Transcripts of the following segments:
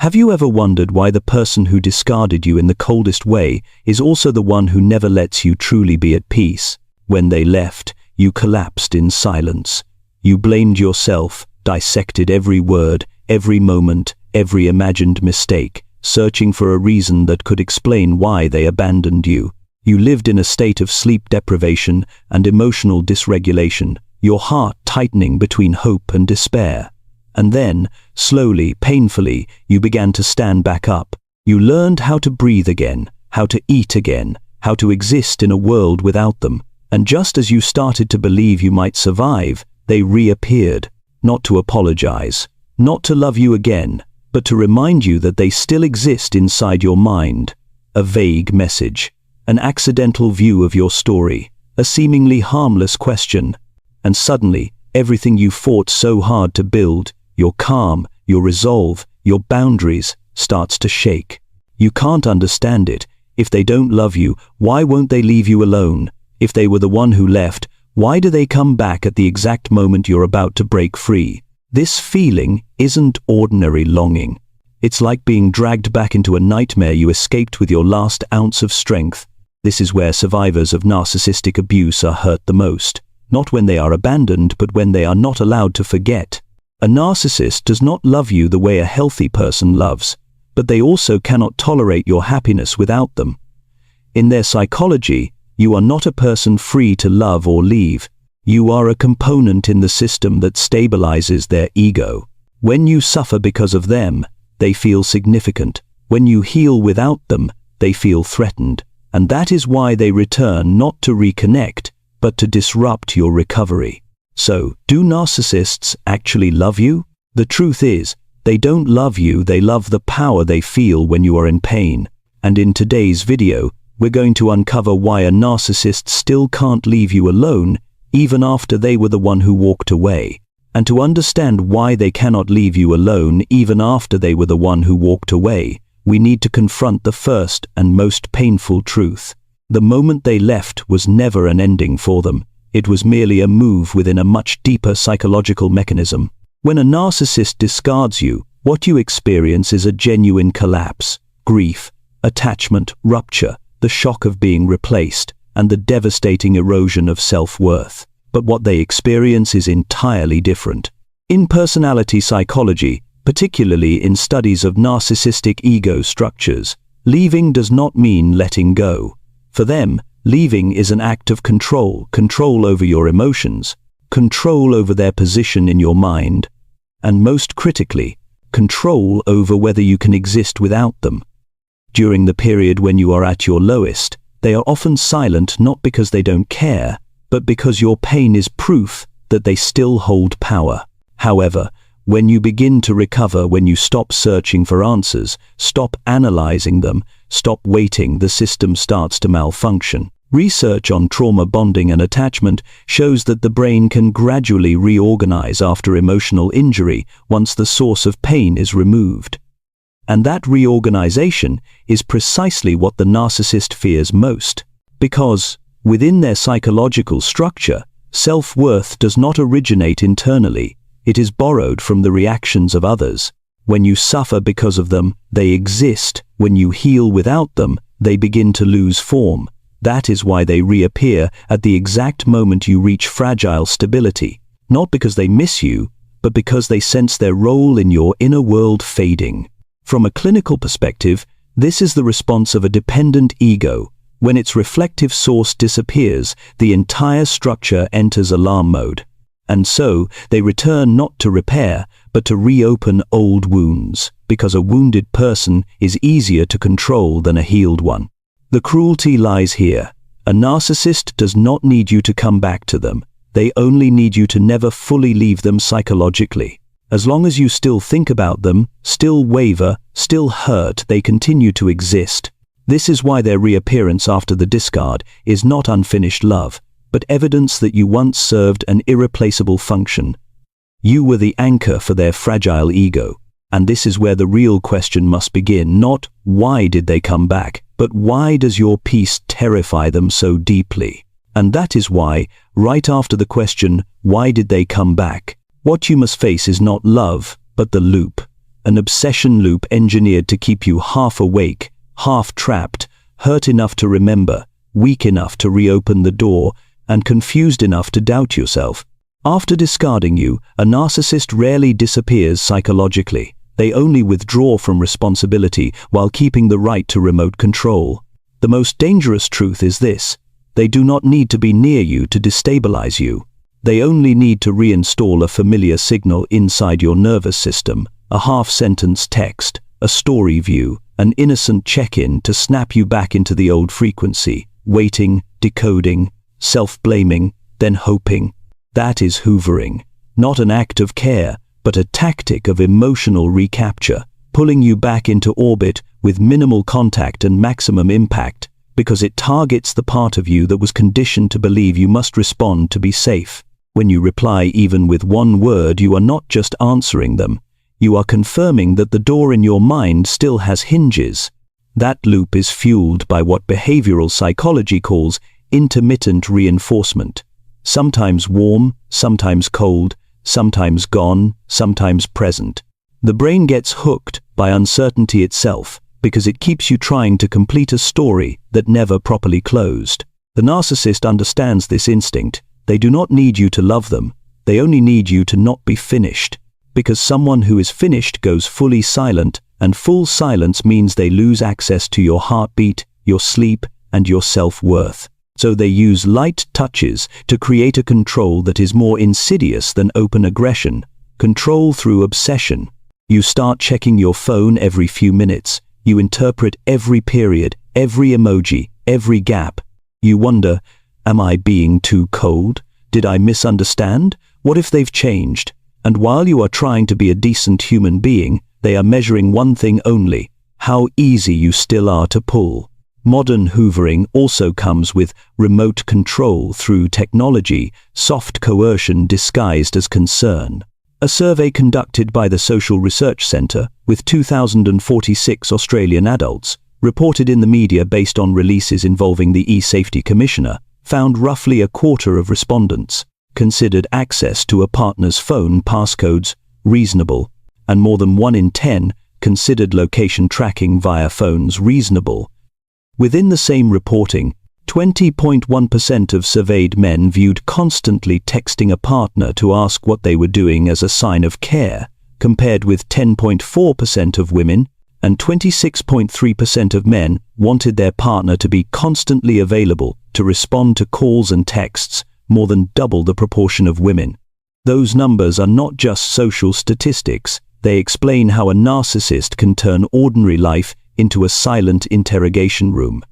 Have you ever wondered why the person who discarded you in the coldest way is also the one who never lets you truly be at peace? When they left, you collapsed in silence. You blamed yourself, dissected every word, every moment, every imagined mistake, searching for a reason that could explain why they abandoned you. You lived in a state of sleep deprivation and emotional dysregulation, your heart tightening between hope and despair. And then, slowly, painfully, you began to stand back up. You learned how to breathe again, how to eat again, how to exist in a world without them. And just as you started to believe you might survive, they reappeared, not to apologize, not to love you again, but to remind you that they still exist inside your mind. A vague message, an accidental view of your story, a seemingly harmless question. And suddenly, everything you fought so hard to build, your calm, your resolve, your boundaries, starts to shake. You can't understand it. If they don't love you, why won't they leave you alone? If they were the one who left, why do they come back at the exact moment you're about to break free? This feeling isn't ordinary longing. It's like being dragged back into a nightmare you escaped with your last ounce of strength. This is where survivors of narcissistic abuse are hurt the most. Not when they are abandoned, but when they are not allowed to forget. A narcissist does not love you the way a healthy person loves, but they also cannot tolerate your happiness without them. In their psychology, you are not a person free to love or leave. You are a component in the system that stabilizes their ego. When you suffer because of them, they feel significant. When you heal without them, they feel threatened. And that is why they return, not to reconnect, but to disrupt your recovery. So, do narcissists actually love you? The truth is, they don't love you, they love the power they feel when you are in pain. And in today's video, we're going to uncover why a narcissist still can't leave you alone, even after they were the one who walked away. And to understand why they cannot leave you alone, even after they were the one who walked away, we need to confront the first and most painful truth. The moment they left was never an ending for them. It was merely a move within a much deeper psychological mechanism. When a narcissist discards you, what you experience is a genuine collapse, grief, attachment, rupture, the shock of being replaced, and the devastating erosion of self-worth. But what they experience is entirely different. In personality psychology, particularly in studies of narcissistic ego structures, leaving does not mean letting go. For them, leaving is an act of control over your emotions, control over their position in your mind, and most critically, control over whether you can exist without them. During the period when you are at your lowest, they are often silent not because they don't care, but because your pain is proof that they still hold power. However, when you begin to recover, when you stop searching for answers, stop analyzing them, stop waiting, the system starts to malfunction. Research on trauma bonding and attachment shows that the brain can gradually reorganize after emotional injury once the source of pain is removed. And that reorganization is precisely what the narcissist fears most. Because, within their psychological structure, self-worth does not originate internally. It is borrowed from the reactions of others. When you suffer because of them, they exist. When you heal without them, they begin to lose form. That is why they reappear at the exact moment you reach fragile stability. Not because they miss you, but because they sense their role in your inner world fading. From a clinical perspective, this is the response of a dependent ego. When its reflective source disappears, the entire structure enters alarm mode. And so, they return not to repair, but to reopen old wounds, because a wounded person is easier to control than a healed one. The cruelty lies here. A narcissist does not need you to come back to them. They only need you to never fully leave them psychologically. As long as you still think about them, still waver, still hurt, they continue to exist. This is why their reappearance after the discard is not unfinished love, but evidence that you once served an irreplaceable function. You were the anchor for their fragile ego. And this is where the real question must begin, not why did they come back, but why does your peace terrify them so deeply? And that is why, right after the question, why did they come back, what you must face is not love, but the loop. an obsession loop engineered to keep you half awake, half trapped, hurt enough to remember, weak enough to reopen the door, and confused enough to doubt yourself. After discarding you, a narcissist rarely disappears psychologically. They only withdraw from responsibility while keeping the right to remote control. The most dangerous truth is this: they do not need to be near you to destabilize you. They only need to reinstall a familiar signal inside your nervous system, a half-sentence text, a story view, an innocent check-in to snap you back into the old frequency, waiting, decoding, self-blaming, then hoping. That is hoovering, not an act of care, but a tactic of emotional recapture, pulling you back into orbit with minimal contact and maximum impact, because it targets the part of you that was conditioned to believe you must respond to be safe. When you reply even with one word, you are not just answering them. You are confirming that the door in your mind still has hinges. That loop is fueled by what behavioral psychology calls intermittent reinforcement. Sometimes warm, sometimes cold, sometimes gone, sometimes present. The brain gets hooked by uncertainty itself because it keeps you trying to complete a story that never properly closed. The narcissist understands this instinct. They do not need you to love them. They only need you to not be finished. Because someone who is finished goes fully silent, and full silence means they lose access to your heartbeat, your sleep, and your self-worth. So they use light touches to create a control that is more insidious than open aggression. Control through obsession. You start checking your phone every few minutes. You interpret every period, every emoji, every gap. You wonder, am I being too cold? Did I misunderstand? What if they've changed? And while you are trying to be a decent human being, they are measuring one thing only: how easy you still are to pull. Modern hoovering also comes with remote control through technology, soft coercion disguised as concern. A survey conducted by the Social Research Centre with 2,046 Australian adults, reported in the media based on releases involving the E-Safety Commissioner, found roughly a quarter of respondents considered access to a partner's phone passcodes reasonable, and more than 1 in 10 considered location tracking via phones reasonable. Within the same reporting, 20.1% of surveyed men viewed constantly texting a partner to ask what they were doing as a sign of care, compared with 10.4% of women, and 26.3% of men wanted their partner to be constantly available to respond to calls and texts, more than double the proportion of women. Those numbers are not just social statistics. They explain how a narcissist can turn ordinary life into a silent interrogation room.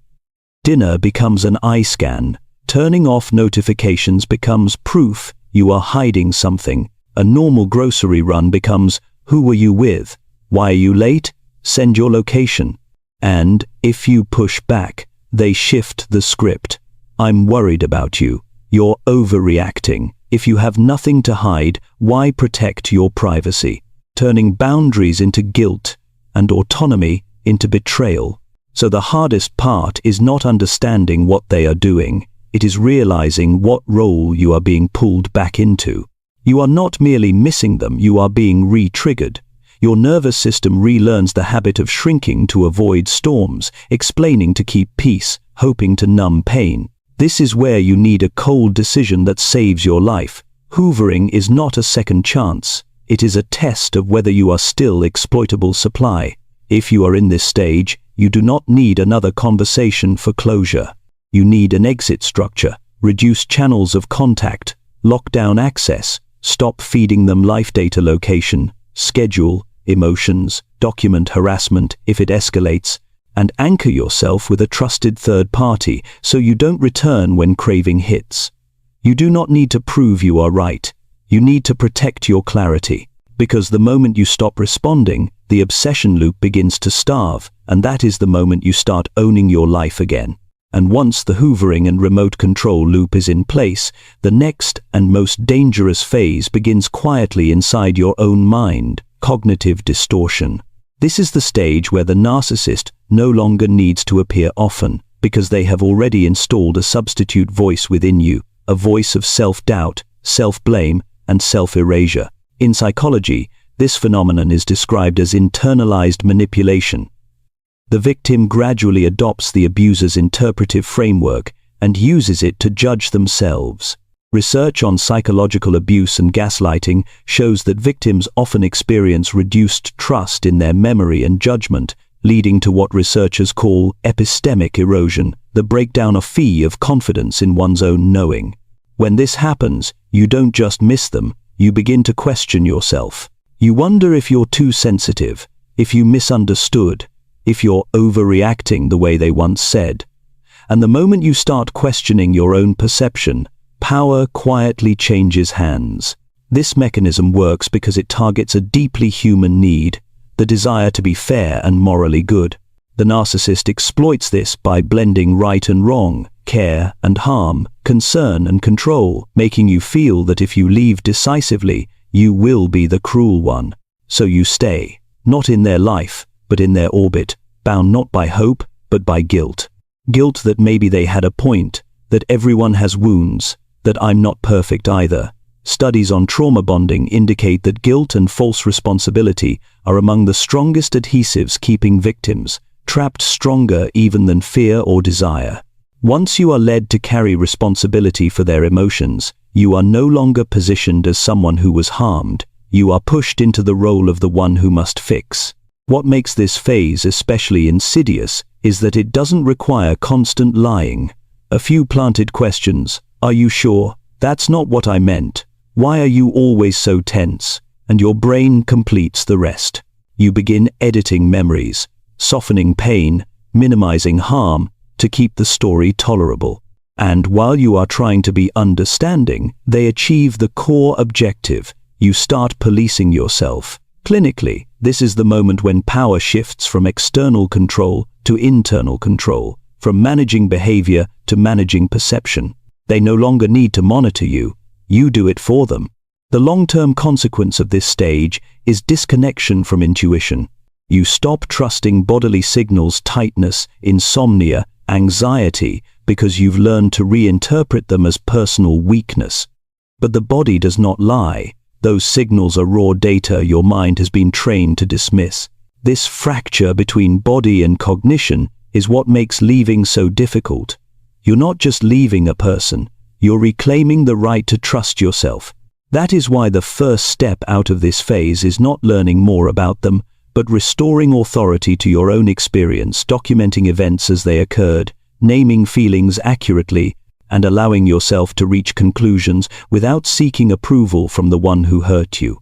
Dinner becomes an eye scan. Turning off notifications becomes proof you are hiding something. A normal grocery run becomes, who were you with? Why are you late? Send your location. And, if you push back, they shift the script. I'm worried about you. You're overreacting. If you have nothing to hide, why protect your privacy? Turning boundaries into guilt and autonomy into betrayal. So the hardest part is not understanding what they are doing. It is realizing what role you are being pulled back into. You are not merely missing them, you are being re-triggered. Your nervous system relearns the habit of shrinking to avoid storms, explaining to keep peace, hoping to numb pain. This is where you need a cold decision that saves your life. Hoovering is not a second chance. It is a test of whether you are still exploitable supply. If you are in this stage, you do not need another conversation for closure. You need an exit structure, reduce channels of contact, lock down access, stop feeding them life data location, schedule emotions, document harassment if it escalates, and anchor yourself with a trusted third party so you don't return when craving hits. You do not need to prove you are right. You need to protect your clarity. Because the moment you stop responding, the obsession loop begins to starve, and that is the moment you start owning your life again. And once the hoovering and remote control loop is in place, the next and most dangerous phase begins quietly inside your own mind: cognitive distortion. This is the stage where the narcissist no longer needs to appear often, because they have already installed a substitute voice within you, a voice of self-doubt, self-blame, and self-erasure. In psychology, This phenomenon is described as internalized manipulation. The victim gradually adopts the abuser's interpretive framework and uses it to judge themselves. Research on psychological abuse and gaslighting shows that victims often experience reduced trust in their memory and judgment, leading to what researchers call epistemic erosion, the breakdown of confidence in one's own knowing. When this happens, you don't just miss them, you begin to question yourself. You wonder if you're too sensitive, if you misunderstood, if you're overreacting the way they once said. And the moment you start questioning your own perception, power quietly changes hands. This mechanism works because it targets a deeply human need, the desire to be fair and morally good. The narcissist exploits this by blending right and wrong, care and harm, concern and control, making you feel that if you leave decisively, you will be the cruel one. So you stay, not in their life, but in their orbit, bound not by hope, but by guilt. Guilt that maybe they had a point, that everyone has wounds, that I'm not perfect either. Studies on trauma bonding indicate that guilt and false responsibility are among the strongest adhesives keeping victims trapped stronger even than fear or desire. Once you are led to carry responsibility for their emotions, you are no longer positioned as someone who was harmed. You are pushed into the role of the one who must fix. What makes this phase especially insidious is that it doesn't require constant lying. A few planted questions. Are you sure? That's not what I meant. Why are you always so tense? And your brain completes the rest. You begin editing memories, softening pain, minimizing harm to keep the story tolerable. And while you are trying to be understanding, they achieve the core objective. You start policing yourself. Clinically, this is the moment when power shifts from external control to internal control, from managing behavior to managing perception. They no longer need to monitor you. You do it for them. The long-term consequence of this stage is disconnection from intuition. You stop trusting bodily signals, tightness, insomnia, anxiety, because you've learned to reinterpret them as personal weakness. But the body does not lie. Those signals are raw data your mind has been trained to dismiss. This fracture between body and cognition is what makes leaving so difficult. You're not just leaving a person, you're reclaiming the right to trust yourself. That is why the first step out of this phase is not learning more about them, but restoring authority to your own experience, documenting events as they occurred, naming feelings accurately, and allowing yourself to reach conclusions without seeking approval from the one who hurt you.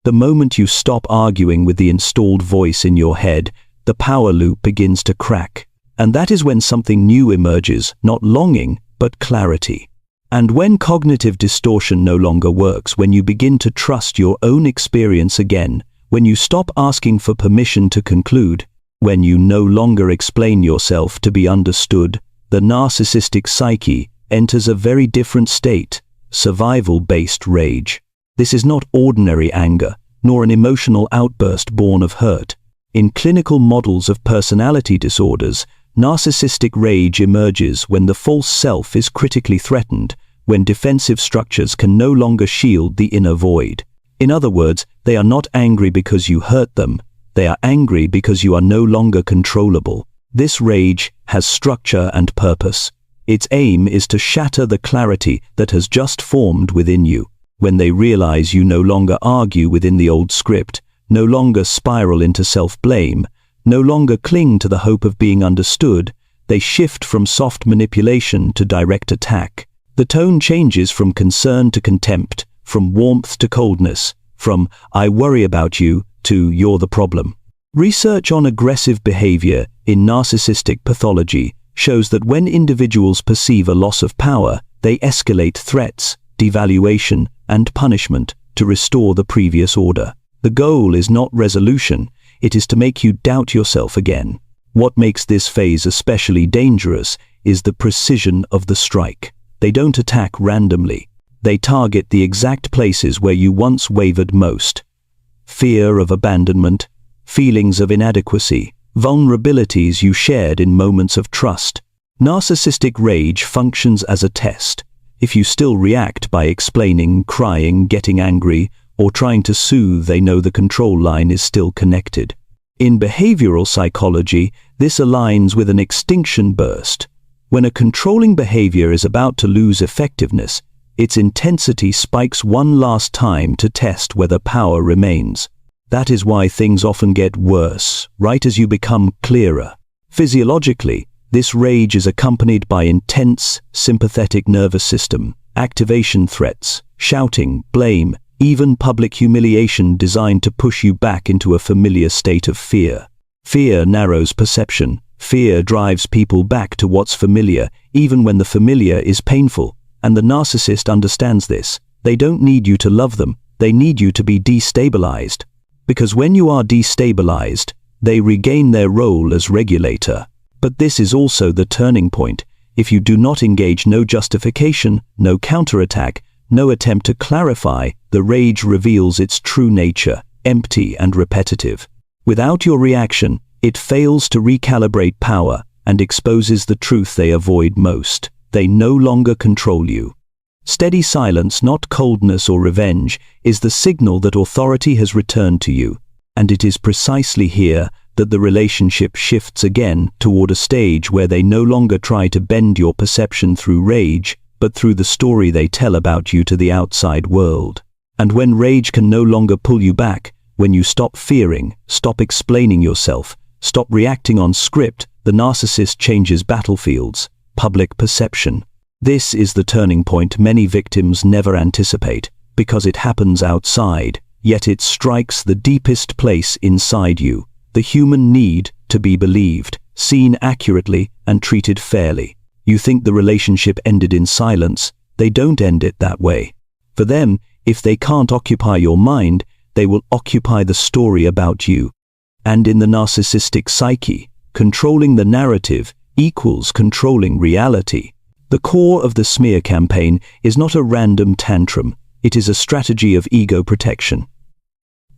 The moment you stop arguing with the installed voice in your head, the power loop begins to crack. And that is when something new emerges, not longing, but clarity. And when cognitive distortion no longer works, when you begin to trust your own experience again, when you stop asking for permission to conclude, when you no longer explain yourself to be understood, the narcissistic psyche enters a very different state, survival-based rage. This is not ordinary anger, nor an emotional outburst born of hurt. In clinical models of personality disorders, narcissistic rage emerges when the false self is critically threatened, when defensive structures can no longer shield the inner void. In other words, they are not angry because you hurt them, they are angry because you are no longer controllable. This rage has structure and purpose. Its aim is to shatter the clarity that has just formed within you. When they realize you no longer argue within the old script, no longer spiral into self-blame, no longer cling to the hope of being understood, they shift from soft manipulation to direct attack. The tone changes from concern to contempt, from warmth to coldness, from "I worry about you" to "you're the problem." Research on aggressive behavior in narcissistic pathology shows that when individuals perceive a loss of power, they escalate threats, devaluation, and punishment to restore the previous order. The goal is not resolution, it is to make you doubt yourself again. What makes this phase especially dangerous is the precision of the strike. They don't attack randomly. They target the exact places where you once wavered most. Fear of abandonment, feelings of inadequacy, vulnerabilities you shared in moments of trust. Narcissistic rage functions as a test. If you still react by explaining, crying, getting angry, or trying to soothe, they know the control line is still connected. In behavioral psychology, this aligns with an extinction burst. When a controlling behavior is about to lose effectiveness, its intensity spikes one last time to test whether power remains. That is why things often get worse, right as you become clearer. Physiologically, this rage is accompanied by intense, sympathetic nervous system, activation threats, shouting, blame, even public humiliation designed to push you back into a familiar state of fear. Fear narrows perception. Fear drives people back to what's familiar, even when the familiar is painful. And the narcissist understands this. They don't need you to love them. They need you to be destabilized. Because when you are destabilized, they regain their role as regulator. But this is also the turning point. If you do not engage, no justification, no counterattack, no attempt to clarify, the rage reveals its true nature, empty and repetitive. Without your reaction, it fails to recalibrate power and exposes the truth they avoid most. They no longer control you. Steady silence, not coldness or revenge, is the signal that authority has returned to you. And it is precisely here that the relationship shifts again toward a stage where they no longer try to bend your perception through rage, but through the story they tell about you to the outside world. And when rage can no longer pull you back, when you stop fearing, stop explaining yourself, stop reacting on script, the narcissist changes battlefields, public perception. This is the turning point many victims never anticipate, because it happens outside, yet it strikes the deepest place inside you, the human need to be believed, seen accurately, and treated fairly. You think the relationship ended in silence. They don't end it that way. For them, if they can't occupy your mind, they will occupy the story about you. And in the narcissistic psyche, controlling the narrative equals controlling reality. The core of the smear campaign is not a random tantrum. It is a strategy of ego protection.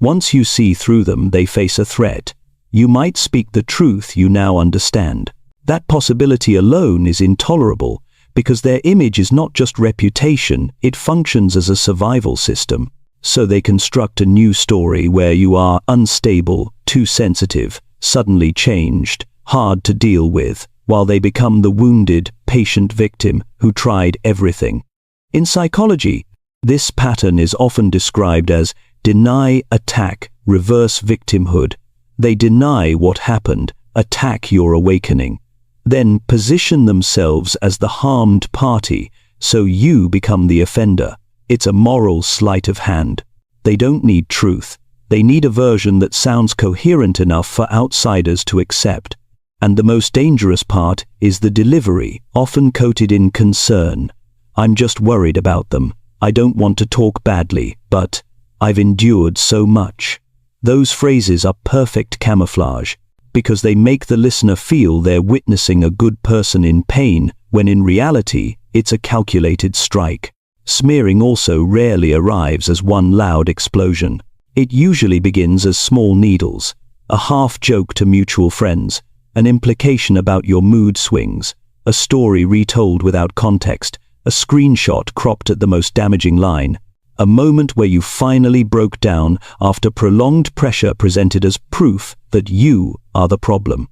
Once you see through them, they face a threat. You might speak the truth you now understand. That possibility alone is intolerable, because their image is not just reputation, it functions as a survival system. So they construct a new story where you are unstable, too sensitive, suddenly changed, hard to deal with, while they become the wounded, patient victim who tried everything. In psychology, this pattern is often described as deny, attack, reverse victimhood. They deny what happened, attack your awakening, then position themselves as the harmed party, so you become the offender. It's a moral sleight of hand. They don't need truth. They need a version that sounds coherent enough for outsiders to accept. And the most dangerous part is the delivery, often coated in concern. I'm just worried about them. I don't want to talk badly, but I've endured so much. Those phrases are perfect camouflage, because they make the listener feel they're witnessing a good person in pain, when in reality, it's a calculated strike. Smearing also rarely arrives as one loud explosion. It usually begins as small needles, a half joke to mutual friends, an implication about your mood swings, a story retold without context, a screenshot cropped at the most damaging line, a moment where you finally broke down after prolonged pressure presented as proof that you are the problem.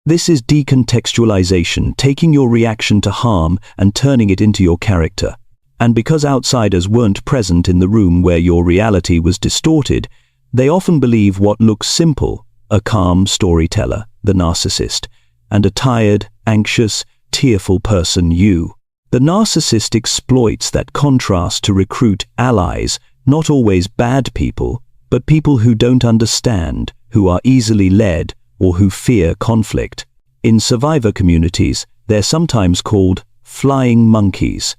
This is decontextualization, taking your reaction to harm and turning it into your character. And because outsiders weren't present in the room where your reality was distorted, they often believe what looks simple, a calm storyteller, the narcissist, and a tired, anxious, tearful person, you. The narcissist exploits that contrast to recruit allies, not always bad people, but people who don't understand, who are easily led, or who fear conflict. In survivor communities, they're sometimes called flying monkeys.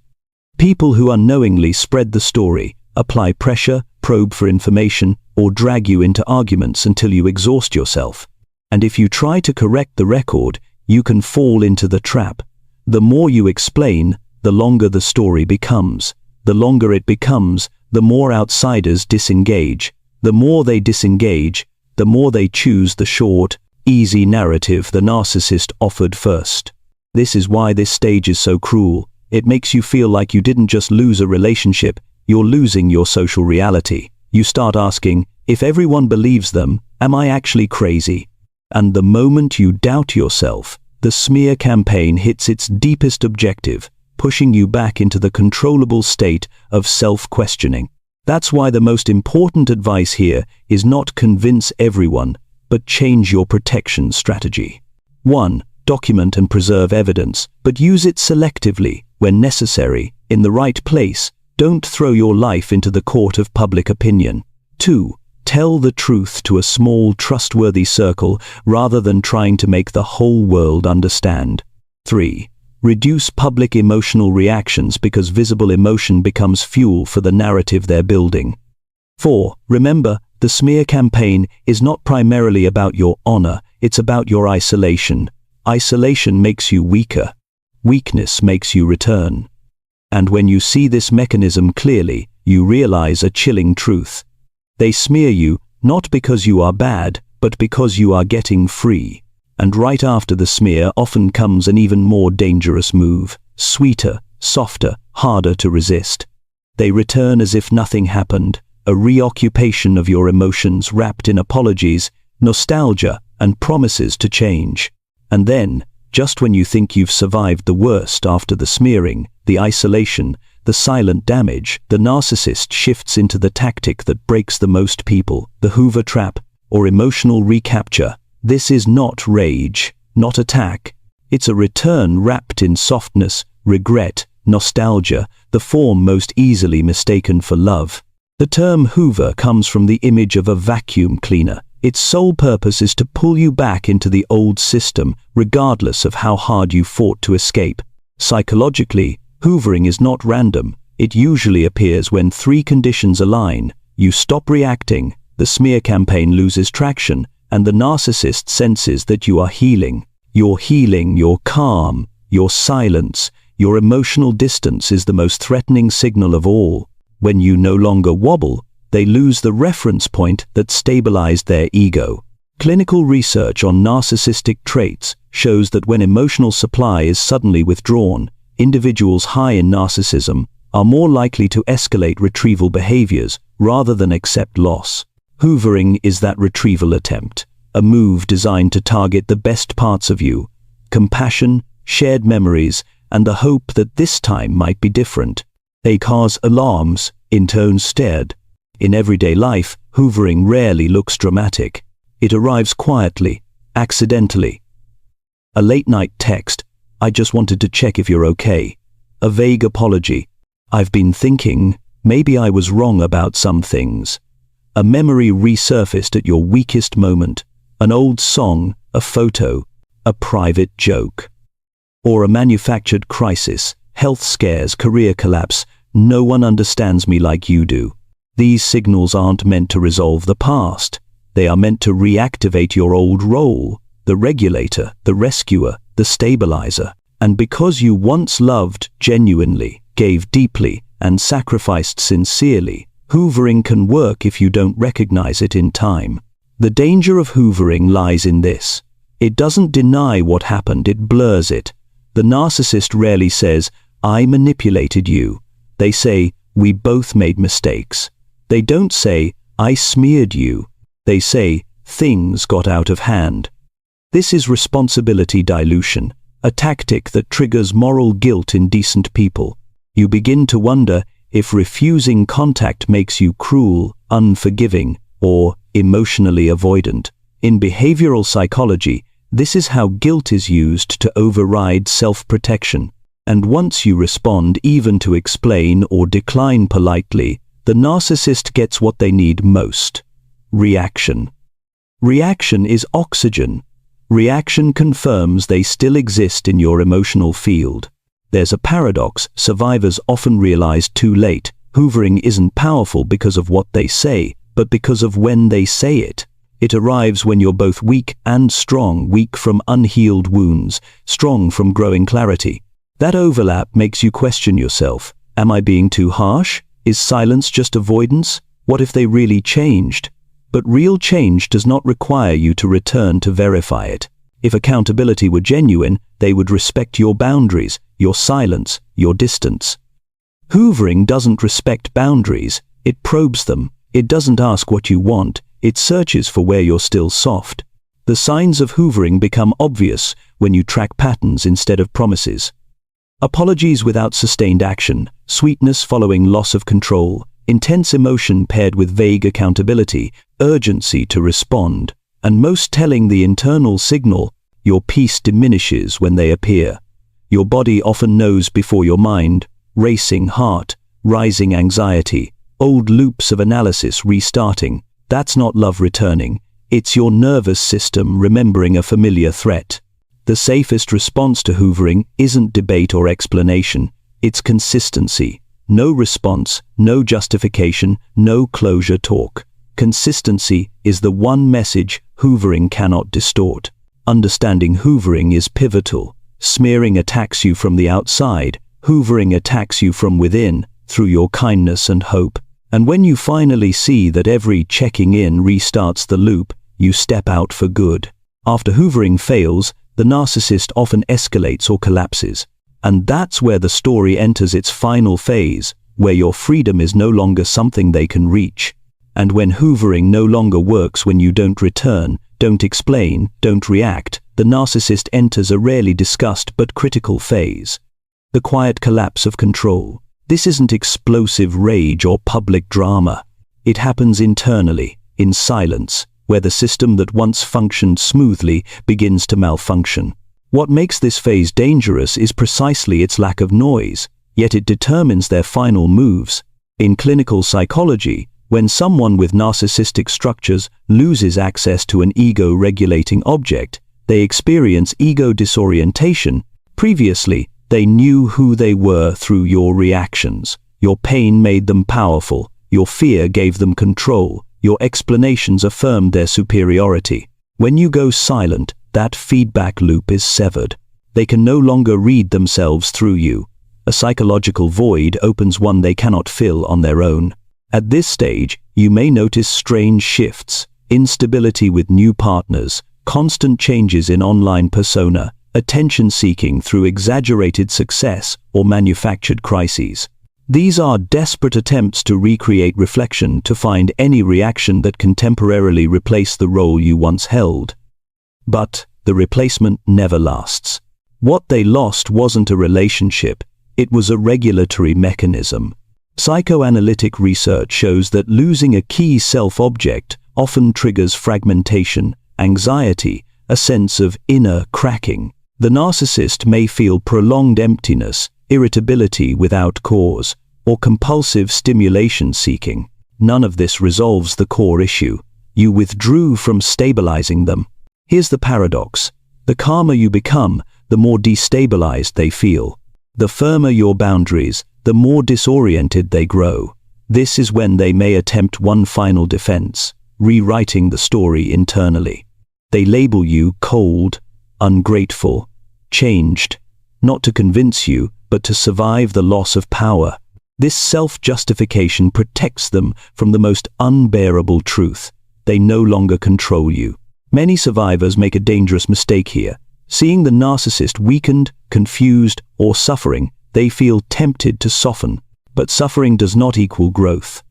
People who unknowingly spread the story, apply pressure, probe for information, or drag you into arguments until you exhaust yourself. And if you try to correct the record, you can fall into the trap. The more you explain, the longer the story becomes. The longer it becomes, the more outsiders disengage. The more they disengage, the more they choose the short, easy narrative the narcissist offered first. This is why this stage is so cruel. It makes you feel like you didn't just lose a relationship, you're losing your social reality. You start asking, if everyone believes them, am I actually crazy? And the moment you doubt yourself, the smear campaign hits its deepest objective, pushing you back into the controllable state of self-questioning. That's why the most important advice here is not convince everyone, but change your protection strategy. 1. Document and preserve evidence, but use it selectively, when necessary, in the right place. Don't throw your life into the court of public opinion. 2. Tell the truth to a small, trustworthy circle rather than trying to make the whole world understand. 3. Reduce public emotional reactions because visible emotion becomes fuel for the narrative they're building. 4. Remember, the smear campaign is not primarily about your honor, it's about your isolation. Isolation makes you weaker. Weakness makes you return. And when you see this mechanism clearly, you realize a chilling truth. They smear you, not because you are bad, but because you are getting free. And right after the smear often comes an even more dangerous move, sweeter, softer, harder to resist. They return as if nothing happened, a reoccupation of your emotions wrapped in apologies, nostalgia, and promises to change. And then, just when you think you've survived the worst after the smearing, the isolation, the silent damage, the narcissist shifts into the tactic that breaks the most people, the Hoover trap, or emotional recapture. This is not rage, not attack. It's a return wrapped in softness, regret, nostalgia, the form most easily mistaken for love. The term Hoover comes from the image of a vacuum cleaner. Its sole purpose is to pull you back into the old system, regardless of how hard you fought to escape. Psychologically, hoovering is not random. It usually appears when 3 conditions align. You stop reacting, the smear campaign loses traction, and the narcissist senses that you are healing. Your healing, your calm, your silence, your emotional distance is the most threatening signal of all. When you no longer wobble, they lose the reference point that stabilized their ego. Clinical research on narcissistic traits shows that when emotional supply is suddenly withdrawn, individuals high in narcissism are more likely to escalate retrieval behaviors rather than accept loss. Hoovering is that retrieval attempt, a move designed to target the best parts of you, compassion, shared memories, and the hope that this time might be different. They cause alarms, in tones stirred. In everyday life, hoovering rarely looks dramatic. It arrives quietly, accidentally. A late-night text, "I just wanted to check if you're okay." A vague apology, "I've been thinking, maybe I was wrong about some things." A memory resurfaced at your weakest moment. An old song, a photo, a private joke. Or a manufactured crisis, health scares, career collapse. "No one understands me like you do." These signals aren't meant to resolve the past. They are meant to reactivate your old role, the regulator, the rescuer, the stabilizer. And because you once loved genuinely, gave deeply, and sacrificed sincerely, hoovering can work if you don't recognize it in time. The danger of hoovering lies in this. It doesn't deny what happened, it blurs it. The narcissist rarely says, "I manipulated you." They say, "We both made mistakes." They don't say, "I smeared you." They say, "Things got out of hand." This is responsibility dilution, a tactic that triggers moral guilt in decent people. You begin to wonder if refusing contact makes you cruel, unforgiving, or emotionally avoidant. In behavioral psychology, this is how guilt is used to override self-protection. And once you respond even to explain or decline politely, the narcissist gets what they need most: reaction. Reaction is oxygen. Reaction confirms they still exist in your emotional field. There's a paradox survivors often realize too late. Hoovering isn't powerful because of what they say, but because of when they say it. It arrives when you're both weak and strong, weak from unhealed wounds, strong from growing clarity. That overlap makes you question yourself. Am I being too harsh? Is silence just avoidance? What if they really changed? But real change does not require you to return to verify it. If accountability were genuine, they would respect your boundaries, your silence, your distance. Hoovering doesn't respect boundaries, it probes them. It doesn't ask what you want, it searches for where you're still soft. The signs of hoovering become obvious when you track patterns instead of promises. Apologies without sustained action, sweetness following loss of control, intense emotion paired with vague accountability, urgency to respond, and most telling, the internal signal, your peace diminishes when they appear. Your body often knows before your mind, racing heart, rising anxiety, old loops of analysis restarting. That's not love returning, it's your nervous system remembering a familiar threat. The safest response to hoovering isn't debate or explanation, it's consistency. No response, no justification, no closure talk. Consistency is the one message hoovering cannot distort. Understanding hoovering is pivotal. Smearing attacks you from the outside, hoovering attacks you from within, through your kindness and hope. And when you finally see that every checking in restarts the loop, you step out for good. After hoovering fails, the narcissist often escalates or collapses. And that's where the story enters its final phase, where your freedom is no longer something they can reach. And when hoovering no longer works, when you don't return, don't explain, don't react, the narcissist enters a rarely discussed but critical phase. The quiet collapse of control. This isn't explosive rage or public drama. It happens internally, in silence, where the system that once functioned smoothly begins to malfunction. What makes this phase dangerous is precisely its lack of noise, yet it determines their final moves. In clinical psychology, when someone with narcissistic structures loses access to an ego-regulating object, they experience ego disorientation. Previously, they knew who they were through your reactions. Your pain made them powerful, your fear gave them control, your explanations affirmed their superiority. When you go silent, that feedback loop is severed. They can no longer read themselves through you. A psychological void opens one they cannot fill on their own. At this stage, you may notice strange shifts, instability with new partners, constant changes in online persona, attention-seeking through exaggerated success or manufactured crises. These are desperate attempts to recreate reflection, to find any reaction that can temporarily replace the role you once held. But the replacement never lasts. What they lost wasn't a relationship, it was a regulatory mechanism. Psychoanalytic research shows that losing a key self-object often triggers fragmentation, anxiety, a sense of inner cracking. The narcissist may feel prolonged emptiness, irritability without cause, or compulsive stimulation seeking. None of this resolves the core issue. You withdrew from stabilizing them. Here's the paradox. The calmer you become, the more destabilized they feel. The firmer your boundaries, the more disoriented they grow. This is when they may attempt one final defense, rewriting the story internally. They label you cold, ungrateful, changed, not to convince you, but to survive the loss of power. This self-justification protects them from the most unbearable truth. They no longer control you. Many survivors make a dangerous mistake here. Seeing the narcissist weakened, confused, or suffering, they feel tempted to soften. But suffering does not equal growth.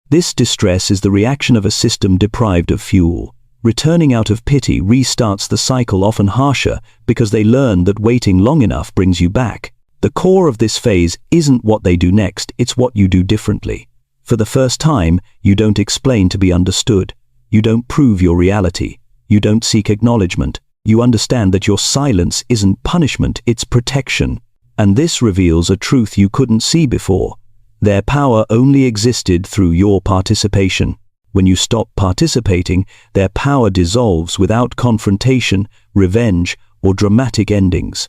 This distress is the reaction of a system deprived of fuel. Returning out of pity restarts the cycle, often harsher, because they learn that waiting long enough brings you back. The core of this phase isn't what they do next, it's what you do differently. For the first time, you don't explain to be understood. You don't prove your reality. You don't seek acknowledgement. You understand that your silence isn't punishment, it's protection. And this reveals a truth you couldn't see before. Their power only existed through your participation. When you stop participating, their power dissolves without confrontation, revenge, or dramatic endings.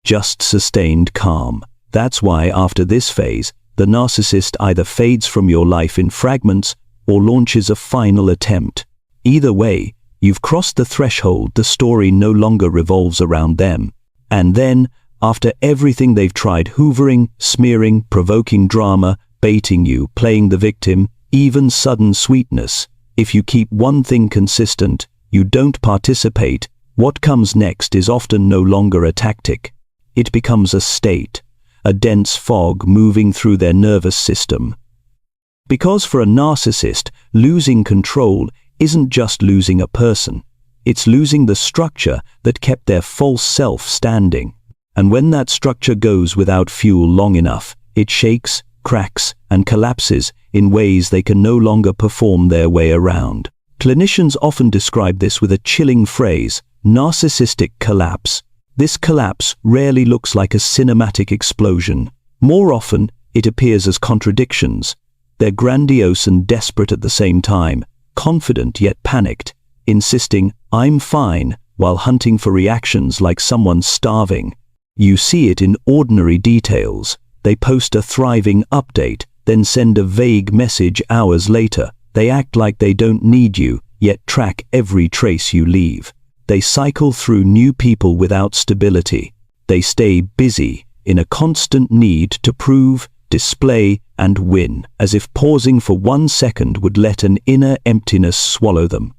Just sustained calm. That's why after this phase, the narcissist either fades from your life in fragments or launches a final attempt. Either way, you've crossed the threshold. The story no longer revolves around them. And then, after everything they've tried, hoovering, smearing, provoking drama, baiting you, playing the victim, even sudden sweetness, if you keep one thing consistent, you don't participate, what comes next is often no longer a tactic. It becomes a state, a dense fog moving through their nervous system. Because for a narcissist, losing control isn't just losing a person. It's losing the structure that kept their false self standing. And when that structure goes without fuel long enough, it shakes, cracks, and collapses in ways they can no longer perform their way around. Clinicians often describe this with a chilling phrase, narcissistic collapse. This collapse rarely looks like a cinematic explosion. More often, it appears as contradictions. They're grandiose and desperate at the same time, confident yet panicked, insisting, "I'm fine," while hunting for reactions like someone starving. You see it in ordinary details. They post a thriving update, then send a vague message hours later. They act like they don't need you, yet track every trace you leave. They cycle through new people without stability. They stay busy, in a constant need to prove, display, and win, as if pausing for 1 second would let an inner emptiness swallow them.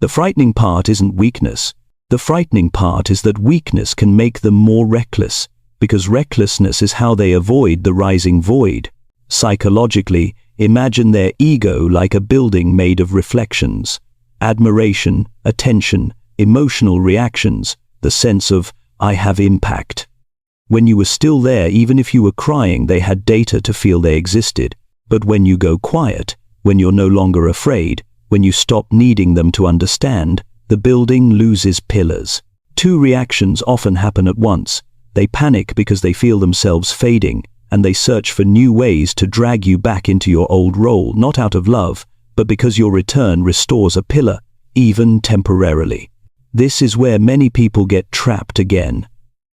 The frightening part isn't weakness. The frightening part is that weakness can make them more reckless, because recklessness is how they avoid the rising void. Psychologically, imagine their ego like a building made of reflections. Admiration, attention, emotional reactions, the sense of, "I have impact." When you were still there, even if you were crying, they had data to feel they existed. But when you go quiet, when you're no longer afraid, when you stop needing them to understand, the building loses pillars. 2 reactions often happen at once. They panic because they feel themselves fading, and they search for new ways to drag you back into your old role, not out of love, but because your return restores a pillar, even temporarily. This is where many people get trapped again.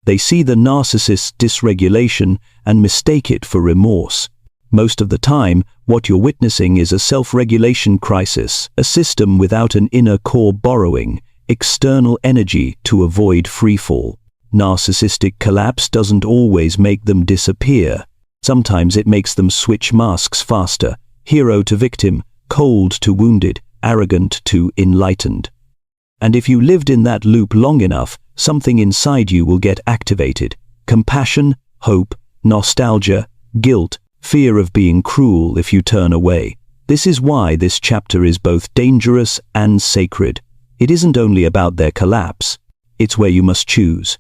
They see the narcissist's dysregulation and mistake it for remorse. Most of the time, what you're witnessing is a self-regulation crisis, a system without an inner core borrowing external energy to avoid freefall. Narcissistic collapse doesn't always make them disappear. Sometimes it makes them switch masks faster, hero to victim, cold to wounded, arrogant to enlightened. And if you lived in that loop long enough, something inside you will get activated. Compassion, hope, nostalgia, guilt, fear of being cruel if you turn away. This is why this chapter is both dangerous and sacred. It isn't only about their collapse. It's where you must choose.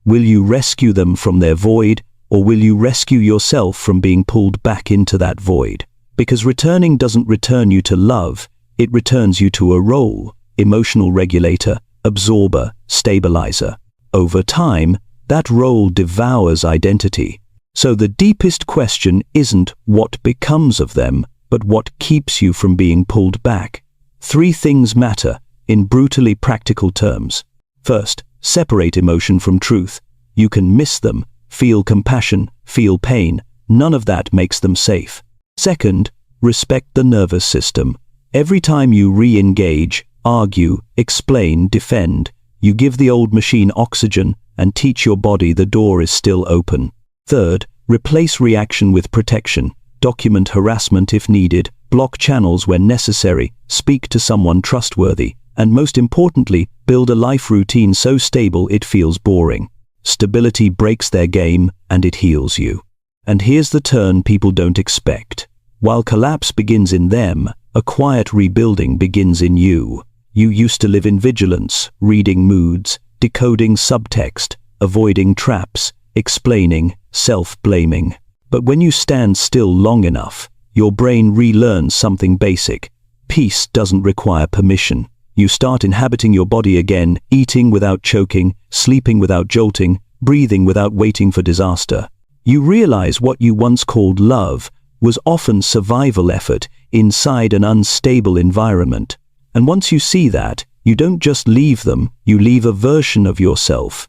Will you rescue them from their void, or will you rescue yourself from being pulled back into that void? Because returning doesn't return you to love, it returns you to a role: emotional regulator, absorber, stabilizer. Over time, that role devours identity. So the deepest question isn't what becomes of them, but what keeps you from being pulled back. 3 things matter, in brutally practical terms. First, separate emotion from truth. You can miss them, feel compassion, feel pain. None of that makes them safe. Second, respect the nervous system. Every time you re-engage, argue, explain, defend, you give the old machine oxygen and teach your body the door is still open. Third, replace reaction with protection. Document harassment if needed, block channels when necessary, speak to someone trustworthy, and most importantly, build a life routine so stable it feels boring. Stability breaks their game, and it heals you. And here's the turn people don't expect. While collapse begins in them, a quiet rebuilding begins in you. You used to live in vigilance, reading moods, decoding subtext, avoiding traps, explaining, self-blaming. But when you stand still long enough, your brain relearns something basic. Peace doesn't require permission. You start inhabiting your body again, eating without choking, sleeping without jolting, breathing without waiting for disaster. You realize what you once called love was often survival effort inside an unstable environment. And once you see that, you don't just leave them, you leave a version of yourself.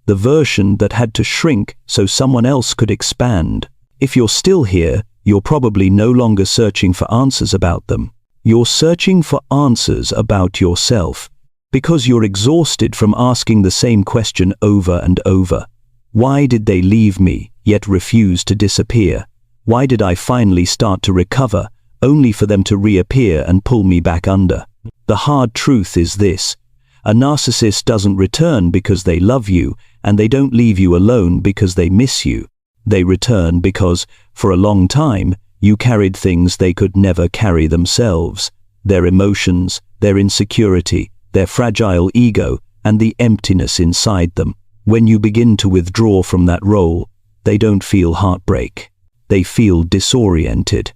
The version that had to shrink so someone else could expand. If you're still here, you're probably no longer searching for answers about them. You're searching for answers about yourself, because you're exhausted from asking the same question over and over. Why did they leave me, yet refuse to disappear? Why did I finally start to recover, only for them to reappear and pull me back under? The hard truth is this: a narcissist doesn't return because they love you, and they don't leave you alone because they miss you. They return because, for a long time, You carried things they could never carry themselves: their emotions, their insecurity, their fragile ego, and the emptiness inside them. When you begin to withdraw from that role, they don't feel heartbreak. They feel disoriented.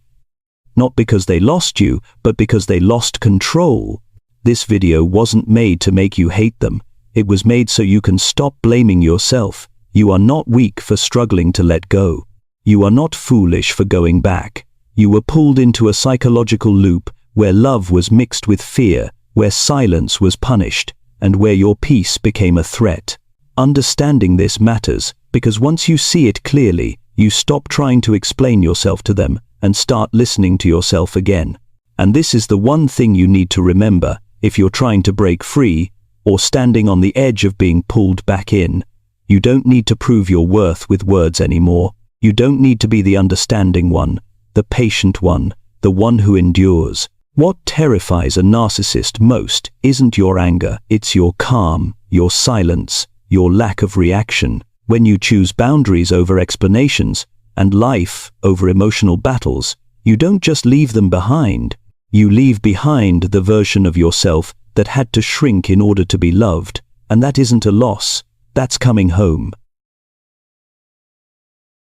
Not because they lost you, but because they lost control. This video wasn't made to make you hate them. It was made so you can stop blaming yourself. You are not weak for struggling to let go. You are not foolish for going back. You were pulled into a psychological loop where love was mixed with fear, where silence was punished, and where your peace became a threat. Understanding this matters, because once you see it clearly, you stop trying to explain yourself to them and start listening to yourself again. And this is the one thing you need to remember if you're trying to break free or standing on the edge of being pulled back in. You don't need to prove your worth with words anymore. You don't need to be the understanding one, the patient one, the one who endures. What terrifies a narcissist most isn't your anger, it's your calm, your silence, your lack of reaction. When you choose boundaries over explanations and life over emotional battles, you don't just leave them behind. You leave behind the version of yourself that had to shrink in order to be loved. And that isn't a loss, that's coming home.